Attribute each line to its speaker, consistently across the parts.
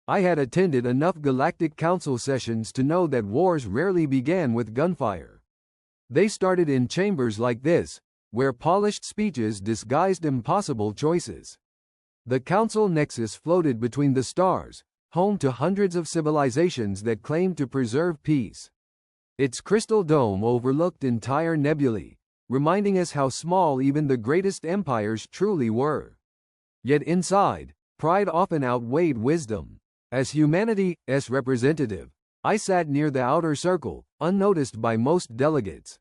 Speaker 1: I had attended enough Galactic Council sessions to know that wars rarely began with gunfire. They started in chambers like this, where polished speeches disguised impossible choices. The Council Nexus floated between the stars, home to hundreds of civilizations that claimed to preserve peace. Its crystal dome overlooked entire nebulae, reminding us how small even the greatest empires truly were. Yet inside, pride often outweighed wisdom. As humanity's representative, I sat near the outer circle, unnoticed by most delegates.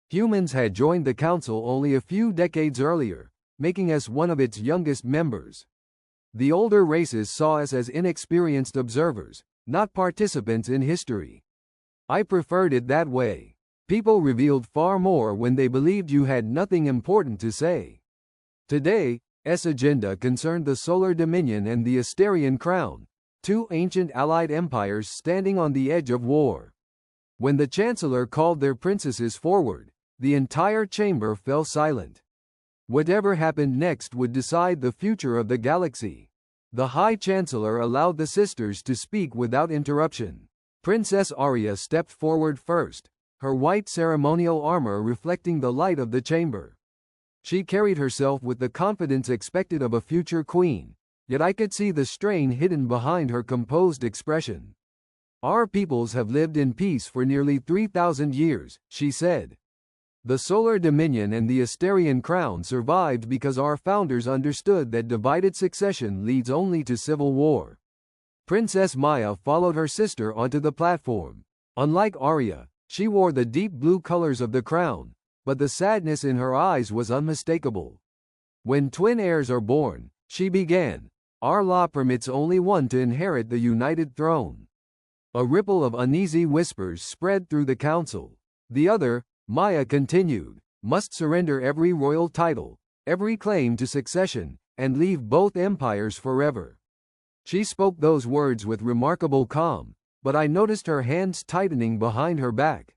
Speaker 1: Humans had joined the council only a few decades earlier, making us one of its youngest members. The older races saw us as inexperienced observers, not participants in history. I preferred it that way. People revealed far more when they believed you had nothing important to say. Today's agenda concerned the Solar Dominion and the Asterian Crown, two ancient allied empires standing on the edge of war. When the Chancellor called their princesses forward, the entire chamber fell silent. Whatever happened next would decide the future of the galaxy. The High Chancellor allowed the sisters to speak without interruption. Princess Arya stepped forward first, her white ceremonial armor reflecting the light of the chamber. She carried herself with the confidence expected of a future queen, yet I could see the strain hidden behind her composed expression. Our peoples have lived in peace for nearly 3,000 years, she said. The Solar Dominion and the Asterian Crown survived because our founders understood that divided succession leads only to civil war. Princess Maya followed her sister onto the platform. Unlike Arya, she wore the deep blue colors of the crown, but the sadness in her eyes was unmistakable. When twin heirs are born, she began, our law permits only one to inherit the united throne. A ripple of uneasy whispers spread through the council. The other, Maya continued, must surrender every royal title, every claim to succession, and leave both empires forever. She spoke those words with remarkable calm, but I noticed her hands tightening behind her back.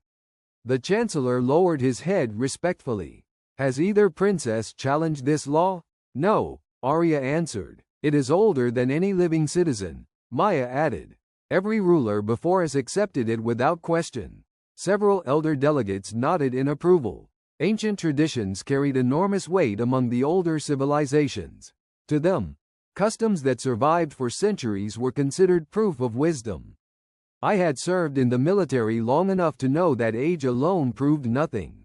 Speaker 1: The Chancellor lowered his head respectfully. Has either princess challenged this law? No, Arya answered. It is older than any living citizen, Maya added. Every ruler before us accepted it without question. Several elder delegates nodded in approval. Ancient traditions carried enormous weight among the older civilizations. To them, customs that survived for centuries were considered proof of wisdom. I had served in the military long enough to know that age alone proved nothing.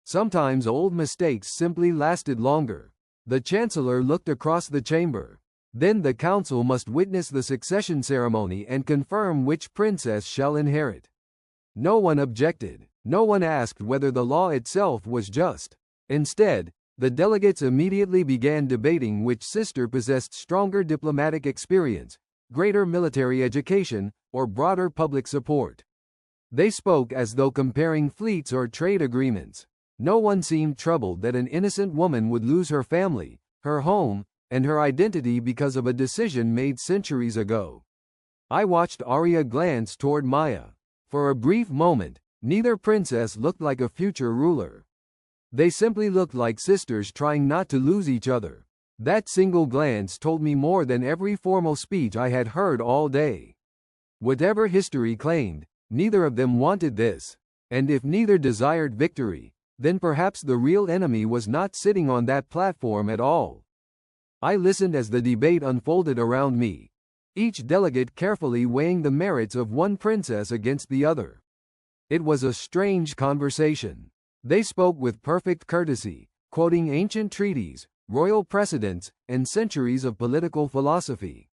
Speaker 1: Sometimes old mistakes simply lasted longer. The Chancellor looked across the chamber. Then the council must witness the succession ceremony and confirm which princess shall inherit. No one objected. No one asked whether the law itself was just. Instead, the delegates immediately began debating which sister possessed stronger diplomatic experience, greater military education, or broader public support. They spoke as though comparing fleets or trade agreements. No one seemed troubled that an innocent woman would lose her family, her home, and her identity because of a decision made centuries ago. I watched Arya glance toward Maya. For a brief moment, neither princess looked like a future ruler. They simply looked like sisters trying not to lose each other. That single glance told me more than every formal speech I had heard all day. Whatever history claimed, neither of them wanted this. And if neither desired victory, then perhaps the real enemy was not sitting on that platform at all. I listened as the debate unfolded around me, each delegate carefully weighing the merits of one princess against the other. It was a strange conversation. They spoke with perfect courtesy, quoting ancient treaties, royal precedents, and centuries of political philosophy.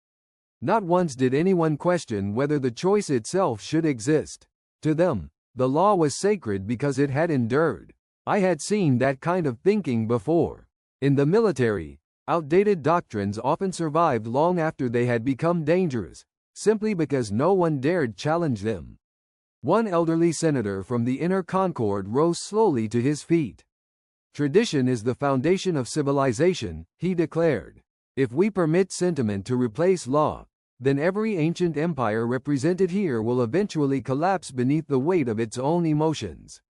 Speaker 1: Not once did anyone question whether the choice itself should exist. To them, the law was sacred because it had endured. I had seen that kind of thinking before. In the military, outdated doctrines often survived long after they had become dangerous, simply because no one dared challenge them. One elderly senator from the Inner Concord rose slowly to his feet. Tradition is the foundation of civilization, he declared. If we permit sentiment to replace law, then every ancient empire represented here will eventually collapse beneath the weight of its own emotions.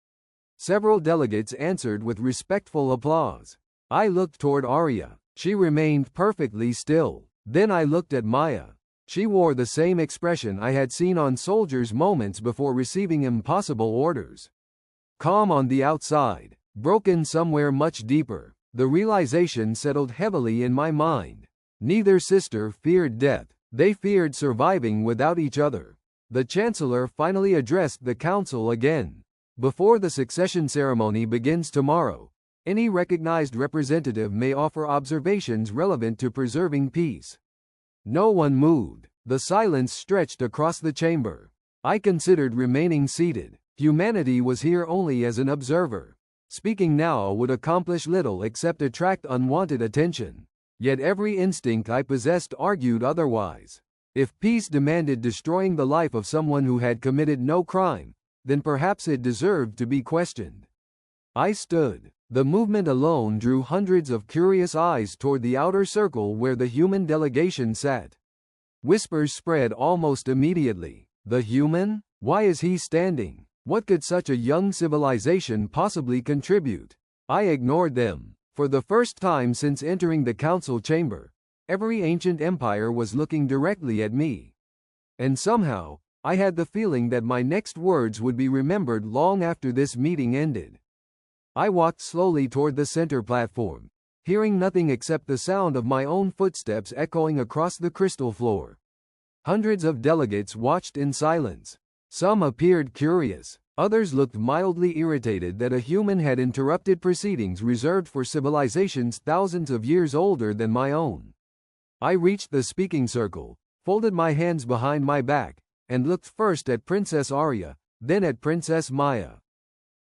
Speaker 1: Several delegates answered with respectful applause. I looked toward Arya. She remained perfectly still. Then I looked at Maya. She wore the same expression I had seen on soldiers moments before receiving impossible orders. Calm on the outside, broken somewhere much deeper. The realization settled heavily in my mind. Neither sister feared death. They feared surviving without each other. The Chancellor finally addressed the council again. Before the succession ceremony begins tomorrow, any recognized representative may offer observations relevant to preserving peace. No one moved. The silence stretched across the chamber. I considered remaining seated. Humanity was here only as an observer. Speaking now would accomplish little except attract unwanted attention. Yet every instinct I possessed argued otherwise. If peace demanded destroying the life of someone who had committed no crime, then perhaps it deserved to be questioned. I stood. The movement alone drew hundreds of curious eyes toward the outer circle where the human delegation sat. Whispers spread almost immediately. The human? Why is he standing? What could such a young civilization possibly contribute? I ignored them. For the first time since entering the council chamber, every ancient empire was looking directly at me. And somehow, I had the feeling that my next words would be remembered long after this meeting ended. I walked slowly toward the center platform, hearing nothing except the sound of my own footsteps echoing across the crystal floor. Hundreds of delegates watched in silence. Some appeared curious. Others looked mildly irritated that a human had interrupted proceedings reserved for civilizations thousands of years older than my own. I reached the speaking circle, folded my hands behind my back, and looked first at Princess Arya, then at Princess Maya.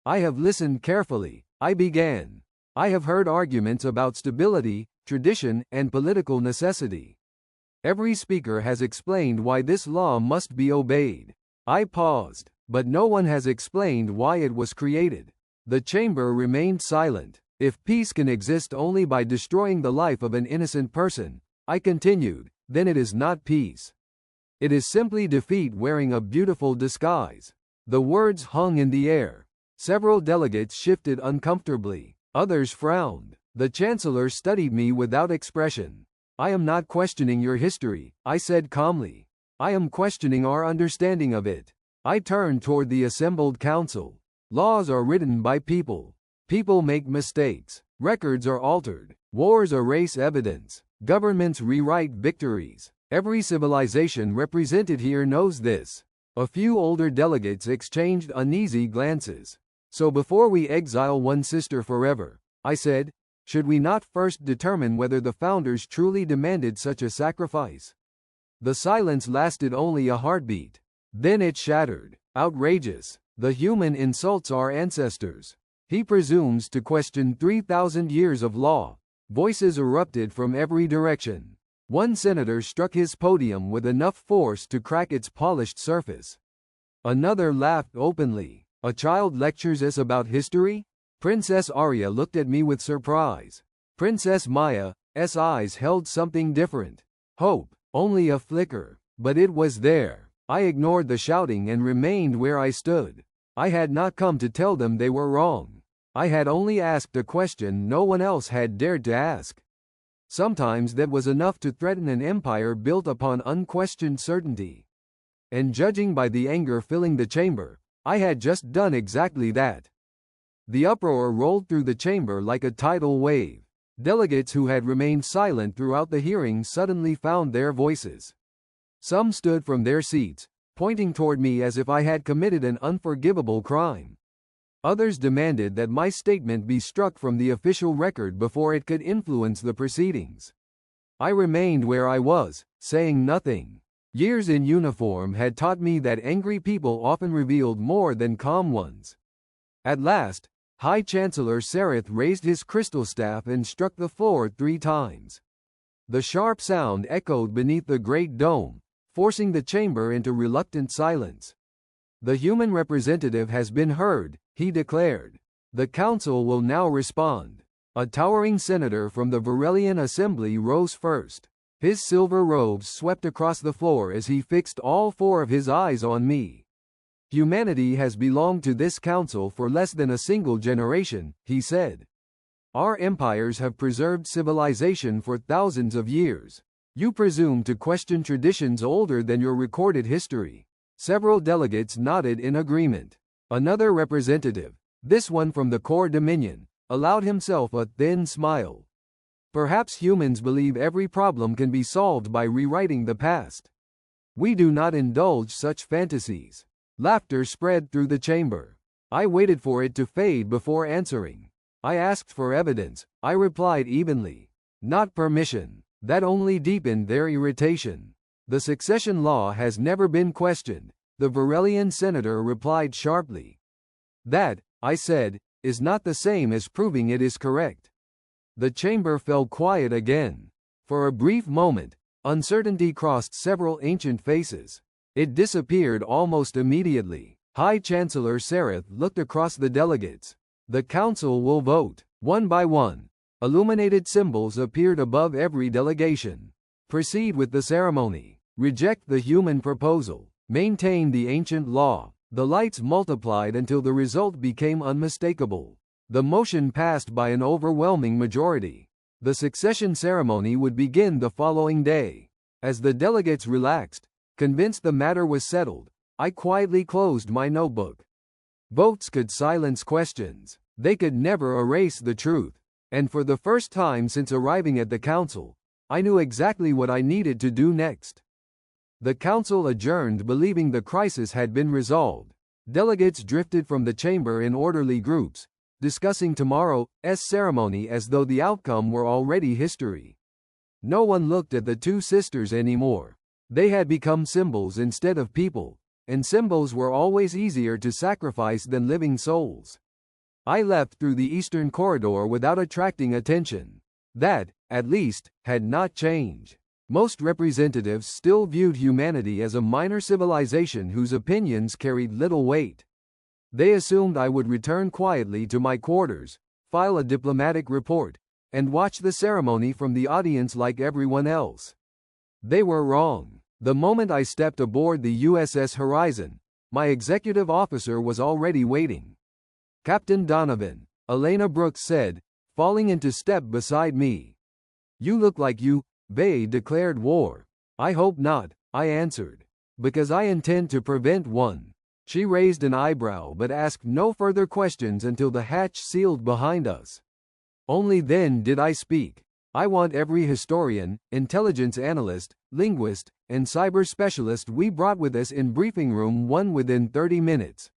Speaker 1: I have listened carefully, I began. I have heard arguments about stability, tradition, and political necessity. Every speaker has explained why this law must be obeyed. I paused, but no one has explained why it was created. The chamber remained silent. If peace can exist only by destroying the life of an innocent person, I continued, then it is not peace. It is simply defeat wearing a beautiful disguise. The words hung in the air. Several delegates shifted uncomfortably. Others frowned. The Chancellor studied me without expression. I am not questioning your history, I said calmly. I am questioning our understanding of it. I turned toward the assembled council. Laws are written by people. People make mistakes. Records are altered. Wars erase evidence. Governments rewrite victories. Every civilization represented here knows this. A few older delegates exchanged uneasy glances. So before we exile one sister forever, I said, should we not first determine whether the founders truly demanded such a sacrifice? The silence lasted only a heartbeat. Then it shattered. Outrageous. The human insults our ancestors. He presumes to question 3,000 years of law. Voices erupted from every direction. One senator struck his podium with enough force to crack its polished surface. Another laughed openly. A child lectures us about history? Princess Arya looked at me with surprise. Princess Maya's eyes held something different. Hope. Only a flicker. But it was there. I ignored the shouting and remained where I stood. I had not come to tell them they were wrong. I had only asked a question no one else had dared to ask. Sometimes that was enough to threaten an empire built upon unquestioned certainty. And judging by the anger filling the chamber, I had just done exactly that. The uproar rolled through the chamber like a tidal wave. Delegates who had remained silent throughout the hearing suddenly found their voices. Some stood from their seats, pointing toward me as if I had committed an unforgivable crime. Others demanded that my statement be struck from the official record before it could influence the proceedings. I remained where I was, saying nothing. Years in uniform had taught me that angry people often revealed more than calm ones. At last, High Chancellor Sereth raised his crystal staff and struck the floor 3 times. The sharp sound echoed beneath the great dome, forcing the chamber into reluctant silence. The human representative has been heard, he declared. The council will now respond. A towering senator from the Varelian assembly rose first. His silver robes swept across the floor as he fixed all 4 of his eyes on me. Humanity has belonged to this council for less than a single generation, he said. Our empires have preserved civilization for thousands of years. You presume to question traditions older than your recorded history. Several delegates nodded in agreement. Another representative, this one from the core dominion, allowed himself a thin smile. Perhaps humans believe every problem can be solved by rewriting the past. We do not indulge such fantasies. Laughter spread through the chamber. I waited for it to fade before answering. I asked for evidence, I replied evenly. Not permission. That only deepened their irritation. The succession law has never been questioned, the Varelian senator replied sharply. That, I said, is not the same as proving it is correct. The chamber fell quiet again. For a brief moment, uncertainty crossed several ancient faces. It disappeared almost immediately. High Chancellor Sereth looked across the delegates. The council will vote, one by one. Illuminated symbols appeared above every delegation. Proceed with the ceremony. Reject the human proposal. Maintain the ancient law. The lights multiplied until the result became unmistakable. The motion passed by an overwhelming majority. The succession ceremony would begin the following day. As the delegates relaxed, convinced the matter was settled, I quietly closed my notebook. Votes could silence questions. They could never erase the truth. And for the first time since arriving at the council, I knew exactly what I needed to do next. The council adjourned believing the crisis had been resolved. Delegates drifted from the chamber in orderly groups, discussing tomorrow's ceremony as though the outcome were already history. No one looked at the two sisters anymore. They had become symbols instead of people, and symbols were always easier to sacrifice than living souls. I left through the eastern corridor without attracting attention. That, at least, had not changed. Most representatives still viewed humanity as a minor civilization whose opinions carried little weight. They assumed I would return quietly to my quarters, file a diplomatic report, and watch the ceremony from the audience like everyone else. They were wrong. The moment I stepped aboard the USS Horizon, my executive officer was already waiting. Captain Donovan, Elena Brooks said, falling into step beside me. You look like they declared war. I hope not, I answered. Because I intend to prevent one. She raised an eyebrow but asked no further questions until the hatch sealed behind us. Only then did I speak. I want every historian, intelligence analyst, linguist, and cyber specialist we brought with us in briefing room 1 within 30 minutes.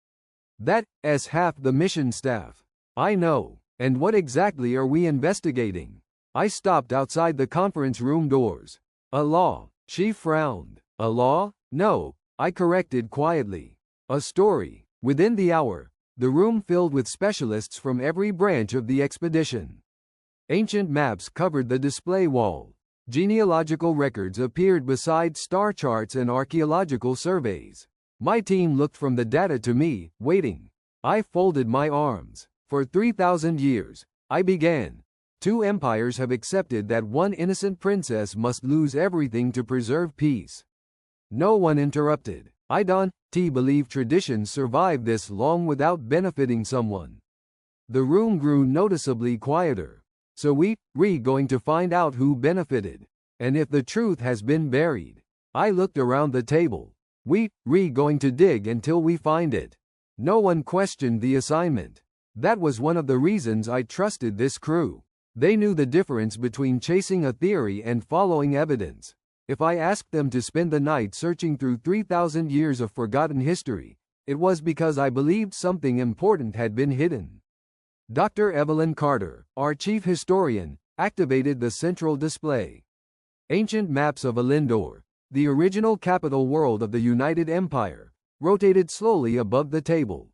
Speaker 1: That's half the mission staff. I know. And what exactly are we investigating? I stopped outside the conference room doors. A law. She frowned. A law? No, I corrected quietly. A story. Within the hour, the room filled with specialists from every branch of the expedition. Ancient maps covered the display wall. Genealogical records appeared beside star charts and archaeological surveys. My team looked from the data to me, waiting. I folded my arms. For 3,000 years, I began. 2 empires have accepted that one innocent princess must lose everything to preserve peace. No one interrupted. I don't believe traditions survive this long without benefiting someone. The room grew noticeably quieter. So we're going to find out who benefited. And if the truth has been buried. I looked around the table. We're going to dig until we find it. No one questioned the assignment. That was one of the reasons I trusted this crew. They knew the difference between chasing a theory and following evidence. If I asked them to spend the night searching through 3,000 years of forgotten history, it was because I believed something important had been hidden. Dr. Evelyn Carter, our chief historian, activated the central display. Ancient maps of Elyndor, the original capital world of the United Empire, rotated slowly above the table.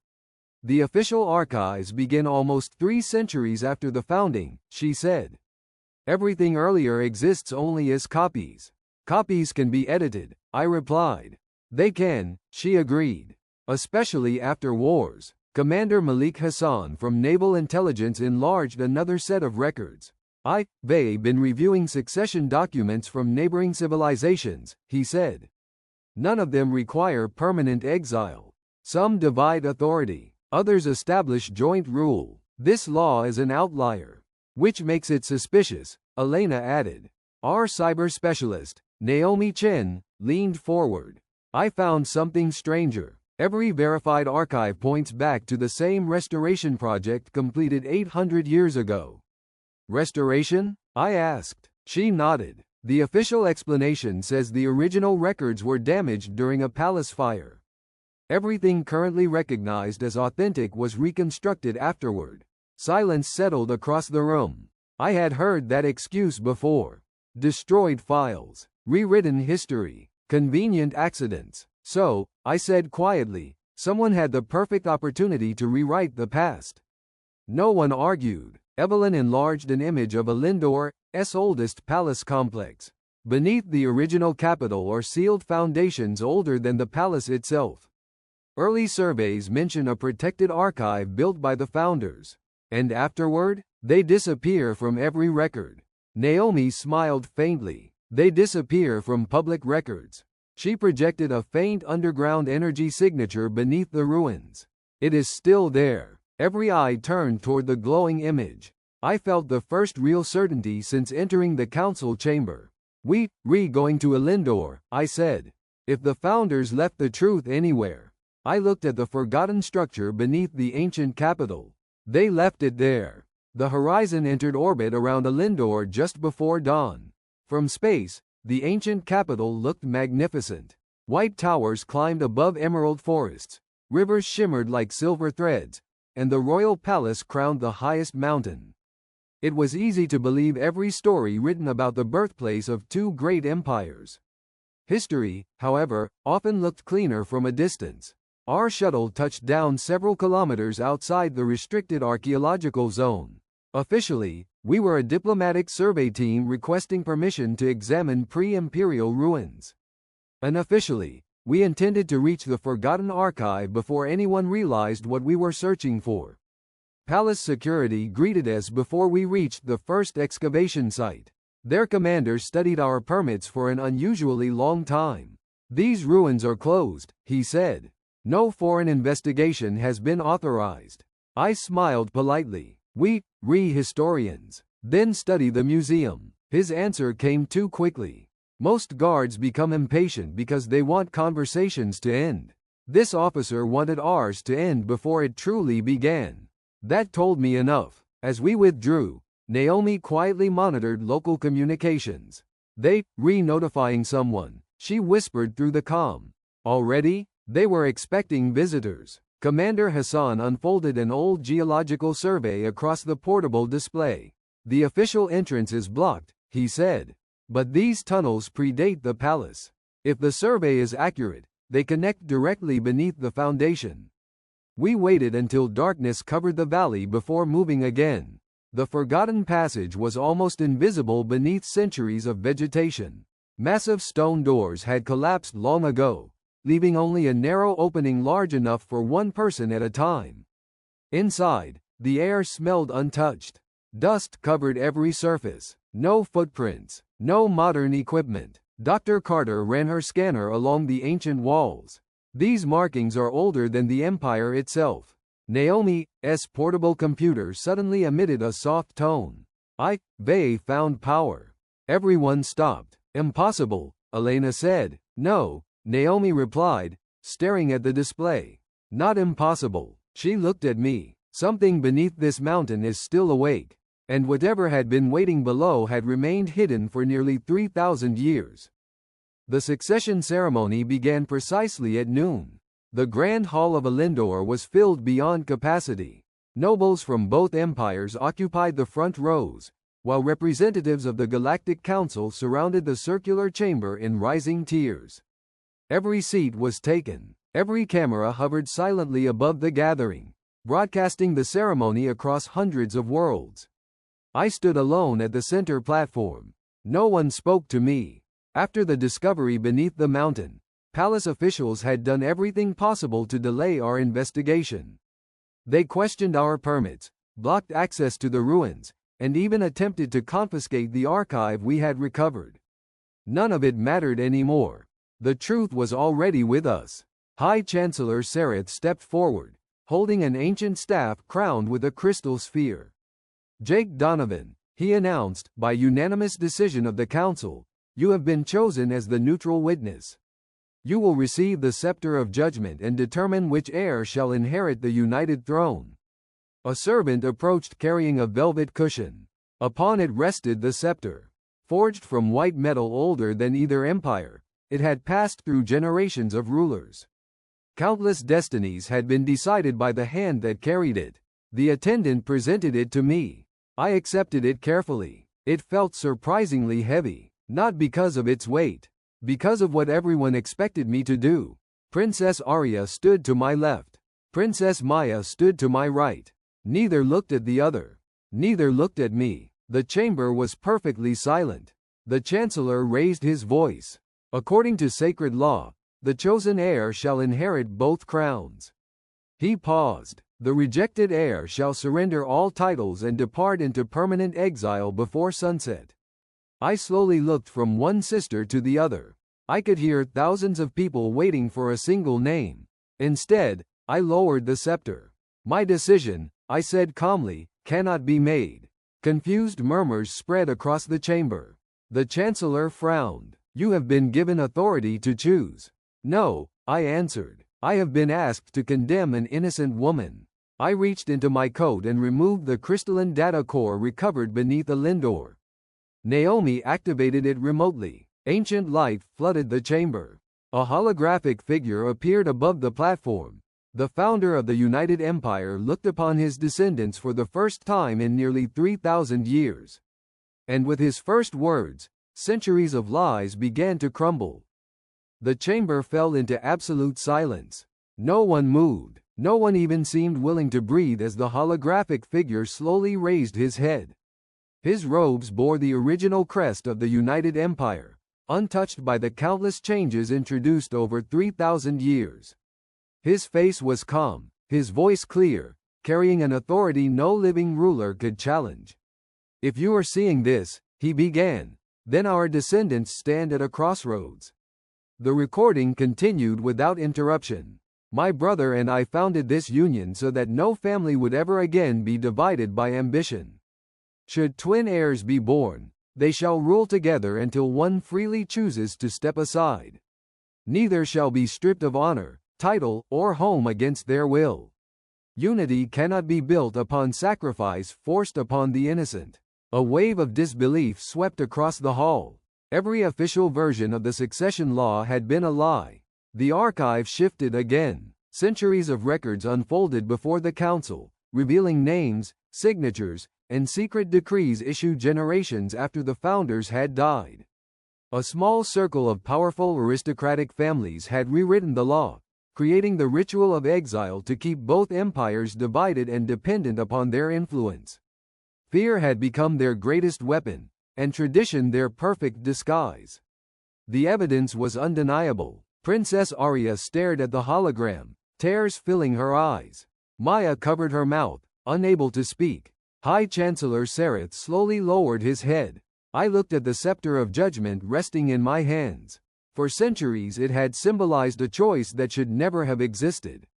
Speaker 1: The official archives begin almost 3 centuries after the founding, she said. Everything earlier exists only as copies. Copies can be edited, I replied. They can, she agreed. Especially after wars. Commander Malik Hassan from Naval Intelligence enlarged another set of records. They've been reviewing succession documents from neighboring civilizations, he said. None of them require permanent exile. Some divide authority, others establish joint rule. This law is an outlier. Which makes it suspicious, Elena added. Our cyber specialist, Naomi Chen, leaned forward. I found something stranger. Every verified archive points back to the same restoration project completed 800 years ago. Restoration? I asked. She nodded. The official explanation says the original records were damaged during a palace fire. Everything currently recognized as authentic was reconstructed afterward. Silence settled across the room. I had heard that excuse before. Destroyed files, rewritten history, convenient accidents. So, I said quietly, someone had the perfect opportunity to rewrite the past. No one argued. Evelyn enlarged an image of Elyndor's oldest palace complex. Beneath the original capital are sealed foundations older than the palace itself. Early surveys mention a protected archive built by the founders. And afterward, they disappear from every record. Naomi smiled faintly. They disappear from public records. She projected a faint underground energy signature beneath the ruins. It is still there. Every eye turned toward the glowing image. I felt the first real certainty since entering the council chamber. We're going to Elyndor, I said. If the founders left the truth anywhere. I looked at the forgotten structure beneath the ancient capital. They left it there. The horizon entered orbit around Elyndor just before dawn. From space, the ancient capital looked magnificent. White towers climbed above emerald forests. Rivers shimmered like silver threads. And the royal palace crowned the highest mountain. It was easy to believe every story written about the birthplace of two great empires. History, however, often looked cleaner from a distance. Our shuttle touched down several kilometers outside the restricted archaeological zone. Officially, we were a diplomatic survey team requesting permission to examine pre-imperial ruins. Unofficially, we intended to reach the forgotten archive before anyone realized what we were searching for. Palace security greeted us before we reached the first excavation site. Their commander studied our permits for an unusually long time. These ruins are closed, he said. No foreign investigation has been authorized. I smiled politely. We historians then study the museum. His answer came too quickly. Most guards become impatient because they want conversations to end. This officer wanted ours to end before it truly began. That told me enough. As we withdrew, Naomi quietly monitored local communications. They notifying someone, she whispered through the comm. Already? They were expecting visitors. Commander Hassan unfolded an old geological survey across the portable display. The official entrance is blocked, he said. But these tunnels predate the palace. If the survey is accurate, they connect directly beneath the foundation. We waited until darkness covered the valley before moving again. The forgotten passage was almost invisible beneath centuries of vegetation. Massive stone doors had collapsed long ago, leaving only a narrow opening large enough for one person at a time. Inside, the air smelled untouched. Dust covered every surface. No footprints. No modern equipment. Dr. Carter ran her scanner along the ancient walls. These markings are older than the empire itself. Naomi's portable computer suddenly emitted a soft tone. They found power. Everyone stopped. Impossible, Elena said. No, Naomi replied, staring at the display. Not impossible. She looked at me. Something beneath this mountain is still awake. And whatever had been waiting below had remained hidden for nearly 3,000 years. The succession ceremony began precisely at noon. The Grand Hall of Elyndor was filled beyond capacity. Nobles from both empires occupied the front rows, while representatives of the Galactic Council surrounded the circular chamber in rising tiers. Every seat was taken. Every camera hovered silently above the gathering, broadcasting the ceremony across hundreds of worlds. I stood alone at the center platform. No one spoke to me. After the discovery beneath the mountain, palace officials had done everything possible to delay our investigation. They questioned our permits, blocked access to the ruins, and even attempted to confiscate the archive we had recovered. None of it mattered anymore. The truth was already with us. High Chancellor Sereth stepped forward, holding an ancient staff crowned with a crystal sphere. Jake Donovan, he announced. By unanimous decision of the council, you have been chosen as the neutral witness. You will receive the Scepter of Judgment and determine which heir shall inherit the united throne. A servant approached carrying a velvet cushion. Upon it rested the scepter. Forged from white metal older than either empire, it had passed through generations of rulers. Countless destinies had been decided by the hand that carried it. The attendant presented it to me. I accepted it carefully. It felt surprisingly heavy, not because of its weight, because of what everyone expected me to do. Princess Arya stood to my left. Princess Maya stood to my right. Neither looked at the other. Neither looked at me. The chamber was perfectly silent. The chancellor raised his voice. According to sacred law, the chosen heir shall inherit both crowns. He paused. The rejected heir shall surrender all titles and depart into permanent exile before sunset. I slowly looked from one sister to the other. I could hear thousands of people waiting for a single name. Instead, I lowered the scepter. My decision, I said calmly, cannot be made. Confused murmurs spread across the chamber. The chancellor frowned. You have been given authority to choose. No, I answered. I have been asked to condemn an innocent woman. I reached into my coat and removed the crystalline data core recovered beneath Elyndor. Naomi activated it remotely. Ancient light flooded the chamber. A holographic figure appeared above the platform. The founder of the United Empire looked upon his descendants for the first time in nearly 3,000 years. And with his first words, centuries of lies began to crumble. The chamber fell into absolute silence. No one moved. No one even seemed willing to breathe as the holographic figure slowly raised his head. His robes bore the original crest of the United Empire, untouched by the countless changes introduced over 3,000 years. His face was calm, his voice clear, carrying an authority no living ruler could challenge. If you are seeing this, he began, then our descendants stand at a crossroads. The recording continued without interruption. My brother and I founded this union so that no family would ever again be divided by ambition. Should twin heirs be born, they shall rule together until one freely chooses to step aside. Neither shall be stripped of honor, title, or home against their will. Unity cannot be built upon sacrifice forced upon the innocent. A wave of disbelief swept across the hall. Every official version of the succession law had been a lie. The archive shifted again. Centuries of records unfolded before the council, revealing names, signatures, and secret decrees issued generations after the founders had died. A small circle of powerful aristocratic families had rewritten the law, creating the ritual of exile to keep both empires divided and dependent upon their influence. Fear had become their greatest weapon, and tradition their perfect disguise. The evidence was undeniable. Princess Arya stared at the hologram, tears filling her eyes. Maya covered her mouth, unable to speak. High Chancellor Sereth slowly lowered his head. I looked at the Scepter of Judgment resting in my hands. For centuries it had symbolized a choice that should never have existed.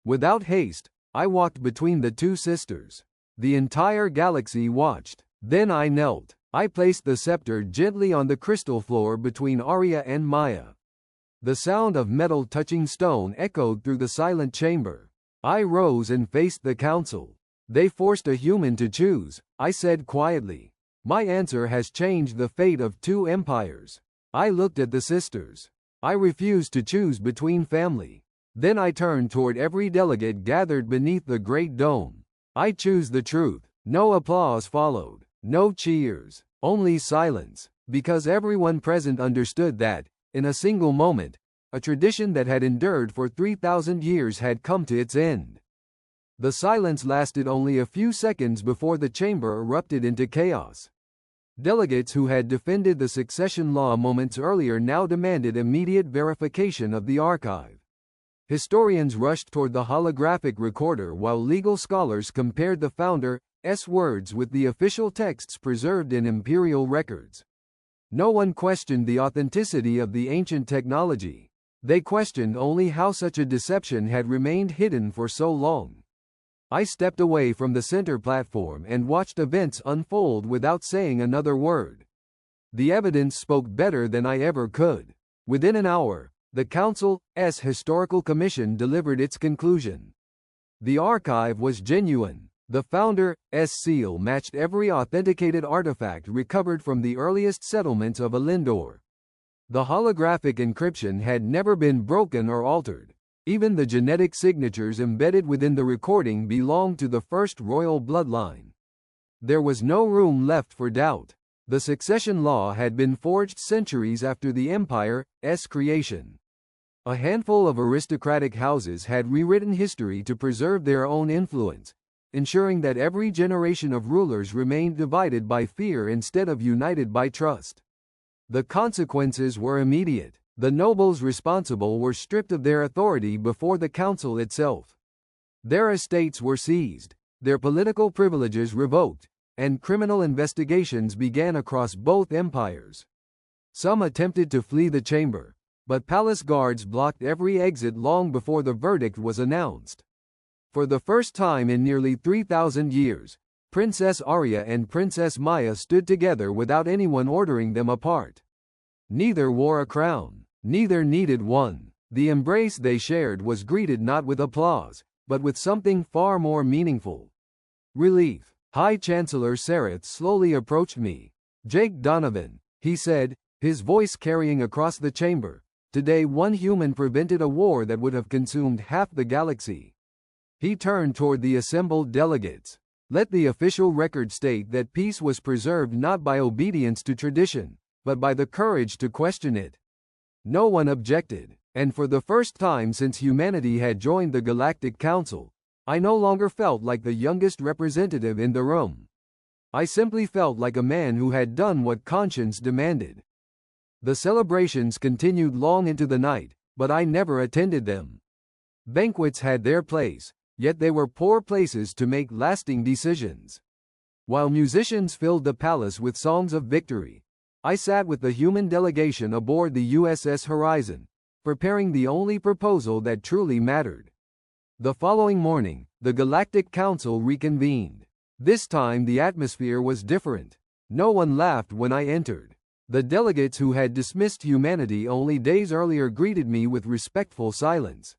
Speaker 1: Without haste, I walked between the two sisters. The entire galaxy watched. Then I knelt. I placed the scepter gently on the crystal floor between Arya and Maya. The sound of metal touching stone echoed through the silent chamber. I rose and faced the council. They forced a human to choose, I said quietly. My answer has changed the fate of two empires. I looked at the sisters. I refused to choose between family. Then I turned toward every delegate gathered beneath the great dome. I choose the truth. No applause followed. No cheers. Only silence. Because everyone present understood that, in a single moment, a tradition that had endured for 3,000 years had come to its end. The silence lasted only a few seconds before the chamber erupted into chaos. Delegates who had defended the succession law moments earlier now demanded immediate verification of the archive. Historians rushed toward the holographic recorder while legal scholars compared the founder's words with the official texts preserved in imperial records. No one questioned the authenticity of the ancient technology. They questioned only how such a deception had remained hidden for so long. I stepped away from the center platform and watched events unfold without saying another word. The evidence spoke better than I ever could. Within an hour, the Council's Historical Commission delivered its conclusion. The archive was genuine. The Founder's seal matched every authenticated artifact recovered from the earliest settlements of Elyndor. The holographic encryption had never been broken or altered. Even the genetic signatures embedded within the recording belonged to the first royal bloodline. There was no room left for doubt. The succession law had been forged centuries after the Empire's creation. A handful of aristocratic houses had rewritten history to preserve their own influence, ensuring that every generation of rulers remained divided by fear instead of united by trust. The consequences were immediate. The nobles responsible were stripped of their authority before the council itself. Their estates were seized, their political privileges revoked, and criminal investigations began across both empires. Some attempted to flee the chamber, but palace guards blocked every exit long before the verdict was announced. For the first time in nearly 3,000 years, Princess Arya and Princess Maya stood together without anyone ordering them apart. Neither wore a crown, neither needed one. The embrace they shared was greeted not with applause, but with something far more meaningful. Relief. High Chancellor Sereth slowly approached me. "Jake Donovan," he said, his voice carrying across the chamber. "Today one human prevented a war that would have consumed half the galaxy." He turned toward the assembled delegates. "Let the official record state that peace was preserved not by obedience to tradition, but by the courage to question it." No one objected, and for the first time since humanity had joined the Galactic Council, I no longer felt like the youngest representative in the room. I simply felt like a man who had done what conscience demanded. The celebrations continued long into the night, but I never attended them. Banquets had their place, yet they were poor places to make lasting decisions. While musicians filled the palace with songs of victory, I sat with the human delegation aboard the USS Horizon, preparing the only proposal that truly mattered. The following morning, the Galactic Council reconvened. This time the atmosphere was different. No one laughed when I entered. The delegates who had dismissed humanity only days earlier greeted me with respectful silence.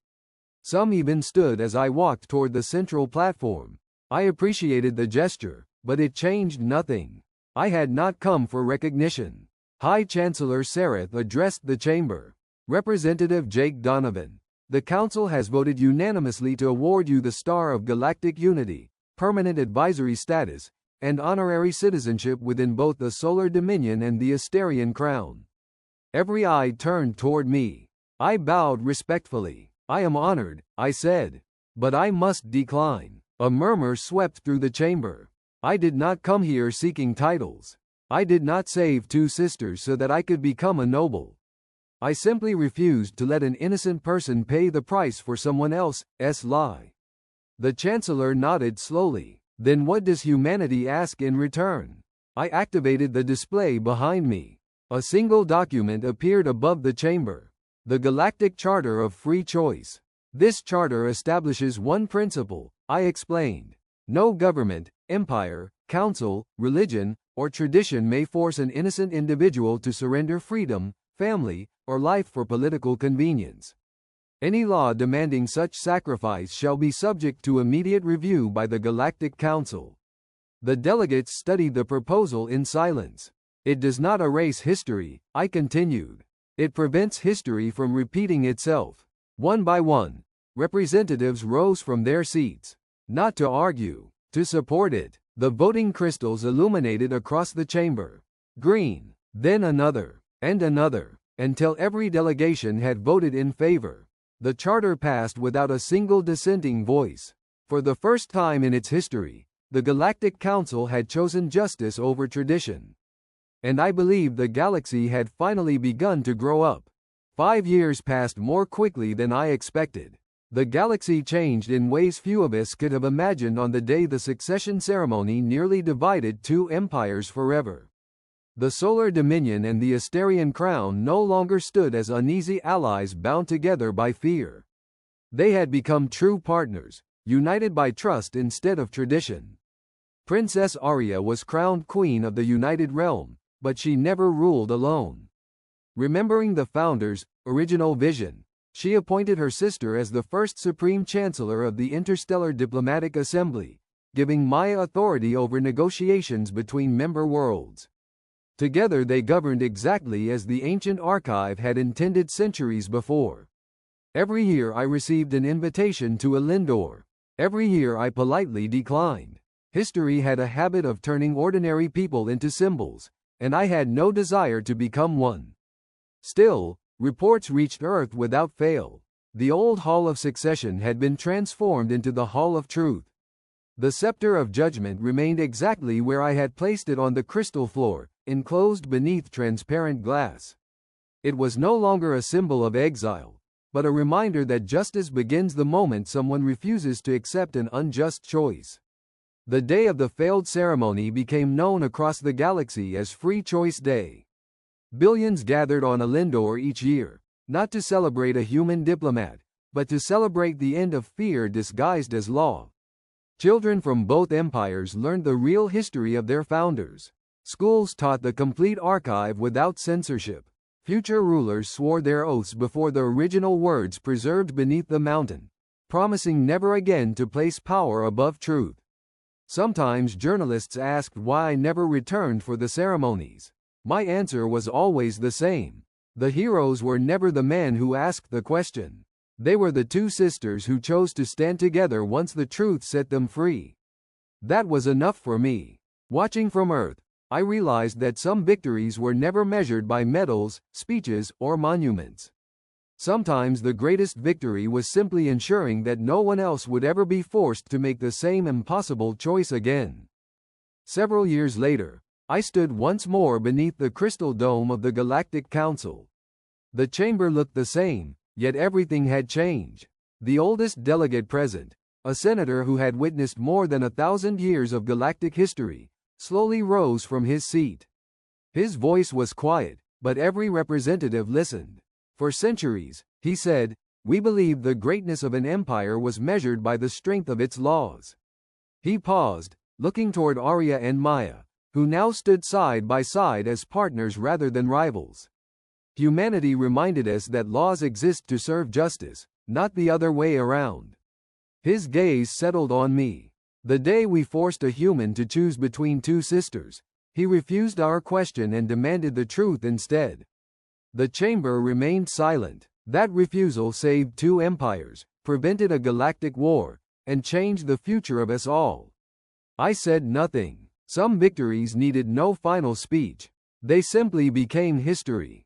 Speaker 1: Some even stood as I walked toward the central platform. I appreciated the gesture, but it changed nothing. I had not come for recognition. High Chancellor Sereth addressed the chamber. "Representative Jake Donovan, the Council has voted unanimously to award you the Star of Galactic Unity, permanent advisory status, and honorary citizenship within both the Solar Dominion and the Asterian Crown." Every eye turned toward me. I bowed respectfully. "I am honored," I said. "But I must decline." A murmur swept through the chamber. I did not come here seeking titles. I did not save two sisters so that I could become a noble. I simply refused to let an innocent person pay the price for someone else's lie. The Chancellor nodded slowly. "Then what does humanity ask in return?" I activated the display behind me. A single document appeared above the chamber. The Galactic Charter of Free Choice. "This charter establishes one principle," I explained. "No government, empire, council, religion, or tradition may force an innocent individual to surrender freedom, family, or life for political convenience. Any law demanding such sacrifice shall be subject to immediate review by the Galactic Council." The delegates studied the proposal in silence. "It does not erase history," I continued. "It prevents history from repeating itself." One by one, representatives rose from their seats. Not to argue, to support it. The voting crystals illuminated across the chamber. Green, then another, and another, until every delegation had voted in favor. The charter passed without a single dissenting voice. For the first time in its history, the Galactic Council had chosen justice over tradition. And I believed the galaxy had finally begun to grow up. 5 years passed more quickly than I expected. The galaxy changed in ways few of us could have imagined on the day the succession ceremony nearly divided two empires forever. The Solar Dominion and the Asterian Crown no longer stood as uneasy allies bound together by fear. They had become true partners, united by trust instead of tradition. Princess Arya was crowned Queen of the United Realm, but she never ruled alone. Remembering the Founder's original vision, she appointed her sister as the first Supreme Chancellor of the Interstellar Diplomatic Assembly, giving Maya authority over negotiations between member worlds. Together they governed exactly as the ancient archive had intended centuries before. Every year I received an invitation to Elyndor. Every year I politely declined. History had a habit of turning ordinary people into symbols, and I had no desire to become one. Still, reports reached Earth without fail. The old Hall of Succession had been transformed into the Hall of Truth. The Scepter of Judgment remained exactly where I had placed it on the crystal floor, enclosed beneath transparent glass. It was no longer a symbol of exile, but a reminder that justice begins the moment someone refuses to accept an unjust choice. The day of the failed ceremony became known across the galaxy as Free Choice Day. Billions gathered on Elyndor each year, not to celebrate a human diplomat, but to celebrate the end of fear disguised as law. Children from both empires learned the real history of their founders. Schools taught the complete archive without censorship. Future rulers swore their oaths before the original words preserved beneath the mountain, promising never again to place power above truth. Sometimes journalists asked why I never returned for the ceremonies. My answer was always the same. The heroes were never the men who asked the question. They were the two sisters who chose to stand together once the truth set them free. That was enough for me. Watching from Earth, I realized that some victories were never measured by medals, speeches, or monuments. Sometimes the greatest victory was simply ensuring that no one else would ever be forced to make the same impossible choice again. Several years later, I stood once more beneath the crystal dome of the Galactic Council. The chamber looked the same, yet everything had changed. The oldest delegate present, a senator who had witnessed more than 1,000 years of galactic history, slowly rose from his seat. His voice was quiet, but every representative listened. For centuries, he said, we believed the greatness of an empire was measured by the strength of its laws. He paused, looking toward Arya and Maya, who now stood side by side as partners rather than rivals. Humanity reminded us that laws exist to serve justice, not the other way around. His gaze settled on me. The day we forced a human to choose between two sisters, he refused our question and demanded the truth instead. The chamber remained silent. That refusal saved two empires, prevented a galactic war, and changed the future of us all. I said nothing. Some victories needed no final speech. They simply became history.